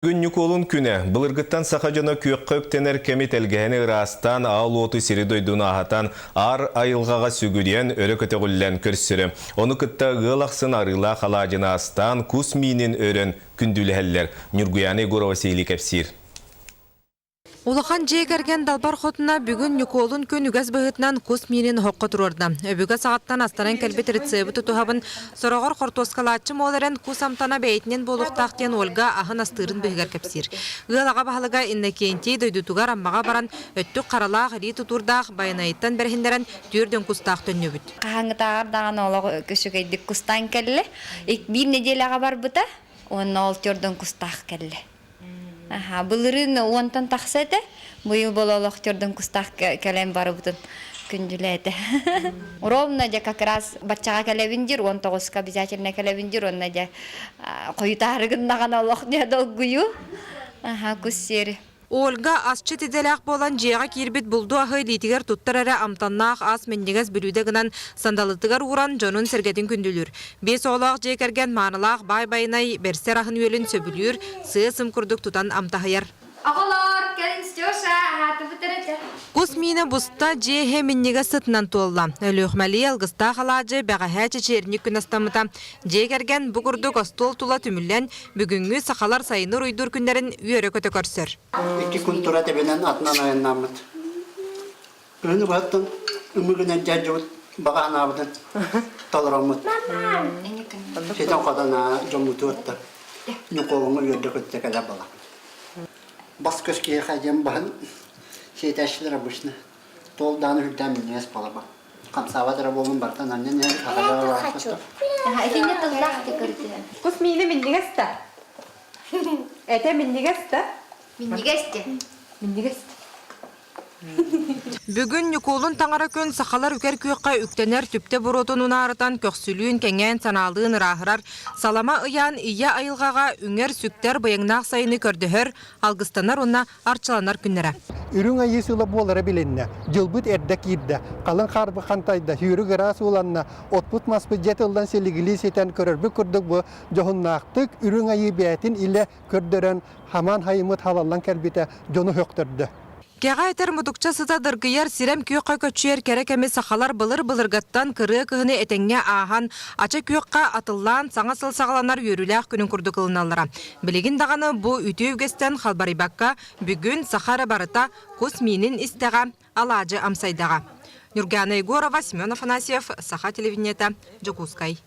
Бүгін Николун күні бұлырғыттан сақажаны күйіққа өктенер кемет әлгәні ұрастан ал оты сиридойдуна ағатан ар айылғаға сүгіден өрі көтеғіллән көрсірі. Оны күтті ғылақсын арыла қалажына астан күс мейнін өрін күнділі әллер. Нүргуяны Горова сейлі кәпсір. Улахан жегерген далбар хотына бүгін Николун күн үгәз бұғытынан күс мейнін хоққа тұрорда. Өбігі сағаттан астаран кәлбет рецебі тұтуғабын сұрағыр қортоскалатчы молырен күс амтана бәйтінен болуқтақтен Ольга ағын астырын бұғығар кәпсір. Ғылаға бағалыға иннекентей дойдутуғар аммаға баран өттік қаралақ, ри тұтурдақ, байынайыттан бәрхіндерін түрден күстақ төнне бүт. Қаңғытағар даған олығы көшігейдік күстан кәлі. Bir неделяға бар бұта, оны ол түрден күстақ кәлі. Бұлырын онтан тақсайды, бұйыл бололық түрдің күстақ кәлем бары бұтын күнділеді. Ровно де как раз бачаға кәлебіндер, 19 обязательно кәлебіндер, онна де қойытарығындаған олық не долгую. Күс сері. Ольга асчы тиделяқ болан жеға кирбет бұлду ағы литигер туттар әрі амтаннақ ас мендегіз бүлуді гынан сандалытығар уран жонын сәргетін күнділір. Бес олақ жекерген манылақ бай-байнай берсер ағын өлін сөбілір, сығы сым күрдік тұтан амтағайар. Ағалар, кәлін стеоша, хаты бұтырыды. Кус мені бұста жеге мендеге сытынан туылла. Өліғмәлі алғыста қалажы бәғәхә чечерінік күн астамыта. Жекерген бұғырдық остол тула түміллен бүгінгі сақалар сайыныр ұйдыр күндерін үйері көті көрсір. 2 күн тұра тебенен атынан айыннамыд. Үні бұғаттың үмігінен жәджуд баған абыдың талырамыд. Сетен қадана жомуты өтті. Нүколыңы үйерді көтті кәлі бала. Бас көскеге қайден бағын сетәшілер обычно. Толдан үрден мінес бала ба. Қамсавадыра болын бартан аннен қағадара бақысты. Әтене тұллақ те көрді. Кус мені мендегесті? Әте мендегесті? Мендегесті. Бүгін Николун таңара көн сақалар үкер күйіққа үктенер түпте бұротын ұнарытан көксілуін кәнген саналдығын рахырар. Салама ұян ия айылғаға үңер сүктер бұяңнақ сайыны көрдіхір, алғыстанар онна арчыланар күннері. Үрің айы сылы болары біленне, жылбыт әрдік едді, қалын қарбы қантайды, үйрі ғырас оланна, отпыт маспы жетілдан селігілі сетен көрірбі күрдік бұ, жоғыннақтық үрің айы бәйтін илі көрдірін хаман хайымыт халалан кәрбеті жоны хөқтірді. Кеға етер мұдықча сыта дыргияр сирем күйіққа көтчер керек әме сақалар былыр-былырғаттан кыры кығыны әтенге аған, ача күйіққа атыллан, саңа сыл сағаланар үйріләқ күнін күрді қылыналыра. Білеген дағаны бұл үті өгестен қалбарибаққа бүгін сақары барыта күс мейнін істеға алажы амсайдаға. Нүргана Егорова, Семен Афанасьев, Саха телевидениеті, Джокускай.